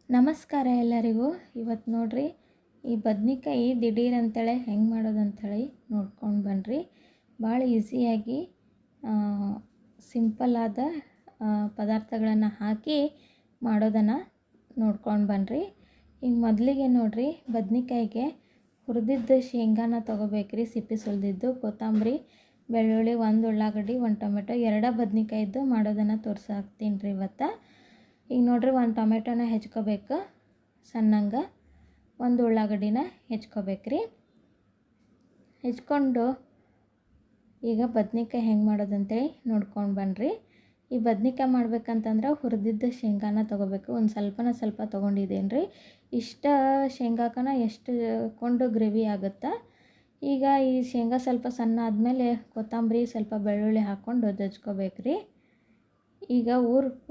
ನಮಸ್ಕಾರ ಎಲ್ಲರಿಗೂ. ಇವತ್ತು ನೋಡ್ರಿ ಈ ಬದ್ನಿಕಾಯಿ ದಿಢೀರ್ ಅಂತೇಳಿ ಹೆಂಗೆ ಮಾಡೋದು ಅಂಥೇಳಿ ನೋಡ್ಕೊಂಡು ಬನ್ನಿರಿ. ಭಾಳ ಈಸಿಯಾಗಿ ಸಿಂಪಲ್ಲಾದ ಪದಾರ್ಥಗಳನ್ನು ಹಾಕಿ ಮಾಡೋದನ್ನು ನೋಡ್ಕೊಂಡು ಬನ್ನಿರಿ. ಈಗ ಮೊದಲಿಗೆ ನೋಡ್ರಿ ಬದ್ನಿಕಾಯಿಗೆ ಹುರಿದಿದ್ದ ಶೇಂಗಾನ ತೊಗೋಬೇಕ್ರಿ, ಸಿಪ್ಪೆ ಸುಲಿದಿದ್ದು, ಕೊತ್ತಂಬರಿ, ಬೆಳ್ಳುಳ್ಳಿ, 1 ಉಳ್ಳಾಗಡ್ಡಿ, 1 ಟೊಮೆಟೊ, 2 ಬದ್ನಿಕಾಯಿದ್ದು ಮಾಡೋದನ್ನು ತೋರಿಸಾಕ್ತೀನಿ ರೀ ಇವತ್ತು. ಈಗ ನೋಡ್ರಿ 1 ಟೊಮೆಟೊನ ಹೆಚ್ಕೋಬೇಕು ಸಣ್ಣಂಗೆ, 1 ಉಳ್ಳಾಗಡ್ಡಿನ ಹೆಚ್ಕೋಬೇಕ್ರಿ. ಹೆಚ್ಕೊಂಡು ಈಗ ಬದ್ನಿಕಾಯಿ ಹೆಂಗೆ ಮಾಡೋದಂತೇಳಿ ನೋಡ್ಕೊಂಡು ಬನ್ನಿರಿ. ಈ ಬದ್ನಿಕಾಯಿ ಮಾಡ್ಬೇಕಂತಂದ್ರೆ ಹುರಿದಿದ್ದ ಶೇಂಗಾನ ತೊಗೋಬೇಕು. ಒಂದು ಸ್ವಲ್ಪ ತೊಗೊಂಡಿದ್ದೀನಿ ರೀ. ಇಷ್ಟ ಶೇಂಗಾಕನ ಎಷ್ಟು ಕೊಂಡು ಗ್ರೇವಿ ಆಗುತ್ತೆ. ಈಗ ಈ ಶೇಂಗಾ ಸ್ವಲ್ಪ ಸಣ್ಣ ಆದಮೇಲೆ ಕೊತ್ತಂಬರಿ, ಸ್ವಲ್ಪ ಬೆಳ್ಳುಳ್ಳಿ ಹಾಕ್ಕೊಂಡು ಜಜ್ಕೋಬೇಕ್ರಿ. ಈಗ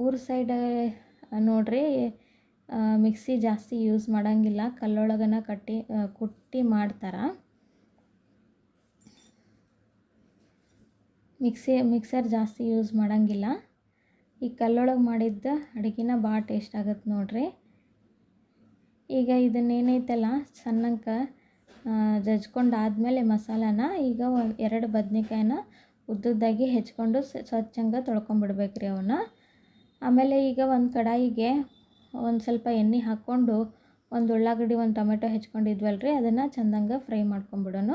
ಊರು ಸೈಡ್ ನೋಡ್ರಿ ಮಿಕ್ಸಿ ಜಾಸ್ತಿ ಯೂಸ್ ಮಾಡೋಂಗಿಲ್ಲ, ಕಲ್ಲೊಳಗನ ಕುಟ್ಟಿ ಮಾಡ್ತಾರೆ. ಮಿಕ್ಸರ್ ಜಾಸ್ತಿ ಯೂಸ್ ಮಾಡೋಂಗಿಲ್ಲ. ಈ ಕಲ್ಲೊಳಗೆ ಮಾಡಿದ್ದ ಅಡುಗೆನ ಭಾಳ ಟೇಸ್ಟ್ ಆಗುತ್ತೆ ನೋಡ್ರಿ. ಈಗ ಇದನ್ನೇನೈತಲ್ಲ ಸಣ್ಣಕ್ಕೆ ಜಜ್ಕೊಂಡಾದ್ಮೇಲೆ ಮಸಾಲಾನ ಈಗ 2 ಬದ್ನಿಕಾಯಿನ ಉದ್ದುದ್ದಾಗಿ ಹೆಚ್ಕೊಂಡು ಸ್ವಚ್ಛಂಗೆ ತೊಳ್ಕೊಂಬಿಡ್ಬೇಕ್ರಿ ಅವನ್ನ. ಆಮೇಲೆ ಈಗ ಒಂದು ಕಡಾಯಿಗೆ ಒಂದು ಸ್ವಲ್ಪ ಎಣ್ಣೆ ಹಾಕ್ಕೊಂಡು 1 ಉಳ್ಳಾಗಡ್ಡಿ, 1 ಟೊಮೆಟೊ ಹೆಚ್ಕೊಂಡಿದ್ವಲ್ರಿ, ಅದನ್ನು ಚೆಂದಂಗೆ ಫ್ರೈ ಮಾಡ್ಕೊಂಬಿಡೋಣ.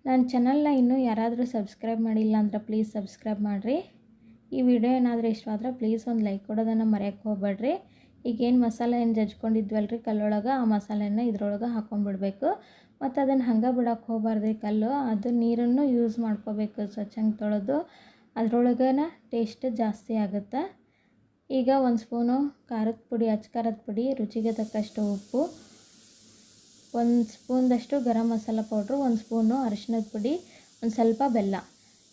ನನ್ನ ಚಾನಲ್ನ ಇನ್ನೂ ಯಾರಾದರೂ ಸಬ್ಸ್ಕ್ರೈಬ್ ಮಾಡಿಲ್ಲ ಅಂದ್ರೆ ಪ್ಲೀಸ್ ಸಬ್ಸ್ಕ್ರೈಬ್ ಮಾಡಿರಿ. ಈ ವಿಡಿಯೋ ಏನಾದರೂ ಇಷ್ಟವಾದ್ರೆ ಪ್ಲೀಸ್ ಒಂದು ಲೈಕ್ ಕೊಡೋದನ್ನು ಮರೆಯೋಕ್ಕೆ ಹೋಗ್ಬೇಡ್ರಿ. ಈಗೇನು ಮಸಾಲೆ ಜಜ್ಕೊಂಡಿದ್ವಲ್ರಿ ಕಲ್ಲೊಳಗೆ, ಆ ಮಸಾಲೆನ ಇದ್ರೊಳಗೆ ಹಾಕ್ಕೊಂಡ್ಬಿಡ್ಬೇಕು. ಮತ್ತು ಅದನ್ನು ಹಂಗೆ ಬಿಡೋಕ್ಕೆ ಹೋಗ್ಬಾರ್ದು. ಕಲ್ಲು ಅದು ನೀರನ್ನು ಯೂಸ್ ಮಾಡ್ಕೋಬೇಕು, ಸ್ವಚ್ಛಂಗೆ ತೊಳೆದು. ಅದ್ರೊಳಗನ ಟೇಸ್ಟ್ ಜಾಸ್ತಿ ಆಗುತ್ತೆ. ಈಗ 1 ಸ್ಪೂನು ಖಾರದ ಪುಡಿ, ಅಚ್ಚ ಖಾರದ ಪುಡಿ, ರುಚಿಗೆ ತಕ್ಕಷ್ಟು ಉಪ್ಪು, 1 ಸ್ಪೂನ್ದಷ್ಟು ಗರಂ ಮಸಾಲ ಪೌಡ್ರು, 1 ಸ್ಪೂನು ಅರಿಶಿಣದ ಪುಡಿ, ಒಂದು ಸ್ವಲ್ಪ ಬೆಲ್ಲ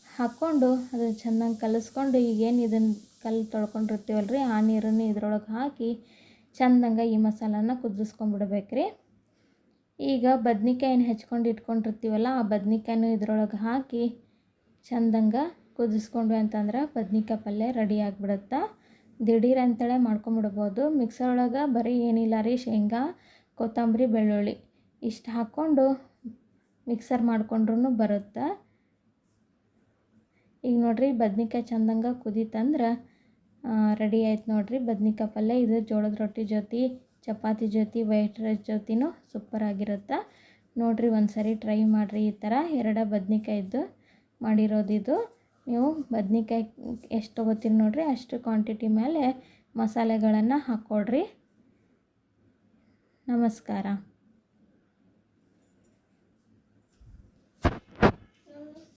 ಹಾಕ್ಕೊಂಡು ಅದನ್ನು ಚೆನ್ನಾಗಿ ಕಲಿಸ್ಕೊಂಡು ಈಗೇನು ಇದನ್ನು ಕಲ್ಲು ತೊಳ್ಕೊಂಡಿರ್ತೀವಲ್ರಿ ಆ ನೀರನ್ನು ಇದ್ರೊಳಗೆ ಹಾಕಿ ಚೆಂದಂಗೆ ಈ ಮಸಾಲಾನ ಕುದಿಸ್ಕೊಂಡ್ಬಿಡ್ಬೇಕ್ರಿ. ಈಗ ಬದ್ನಿಕಾಯಿನ ಹೆಚ್ಕೊಂಡು ಇಟ್ಕೊಂಡಿರ್ತೀವಲ್ಲ ಆ ಬದ್ನಿಕಾಯಿನೂ ಇದ್ರೊಳಗೆ ಹಾಕಿ ಚೆಂದಂಗೆ ಕುದಿಸ್ಕೊಂಡ್ವಿ ಅಂತಂದ್ರೆ ಬದ್ನಿಕಾಯಿ ಪಲ್ಯ ರೆಡಿ ಆಗಿಬಿಡುತ್ತೆ. ದಿಢೀರ್ ಅಂತೇಳಿ ಮಾಡ್ಕೊಂಬಿಡ್ಬೋದು. ಮಿಕ್ಸರ್ ಒಳಗೆ ಬರೀ ಏನಿಲ್ಲ ರೀ, ಶೇಂಗಾ, ಕೊತ್ತಂಬರಿ, ಬೆಳ್ಳುಳ್ಳಿ ಇಷ್ಟು ಹಾಕ್ಕೊಂಡು ಮಿಕ್ಸರ್ ಮಾಡ್ಕೊಂಡ್ರೂ ಬರುತ್ತೆ. ಈಗ ನೋಡಿರಿ ಬದ್ನಿಕಾಯಿ ಚೆಂದಂಗೆ ಕುದೀತಂದ್ರೆ ರೆಡಿ ಆಯ್ತು ನೋಡಿರಿ ಬದ್ನಿಕಾಯಿ ಪಲ್ಯ. ಇದು ಜೋಳದ ರೊಟ್ಟಿ ಜೊತೆ, ಚಪಾತಿ ಜೊತೆ, ವೈಟ್ ರೈಸ್ ಜೊತೆನೂ ಸೂಪರಾಗಿರುತ್ತೆ ನೋಡಿರಿ. ಒಂದು ಸರಿ ಟ್ರೈ ಮಾಡಿರಿ. ಈ ಥರ 2 ಬದ್ನಿಕಾಯಿದ್ದು ಮಾಡಿರೋದಿದು. ನೀವು ಬದ್ನಿಕಾಯಿ ಎಷ್ಟು ತೊಗೋತೀರಿ ನೋಡಿರಿ ಅಷ್ಟು ಕ್ವಾಂಟಿಟಿ ಮೇಲೆ ಮಸಾಲೆಗಳನ್ನು ಹಾಕ್ಕೊಡ್ರಿ. ನಮಸ್ಕಾರ.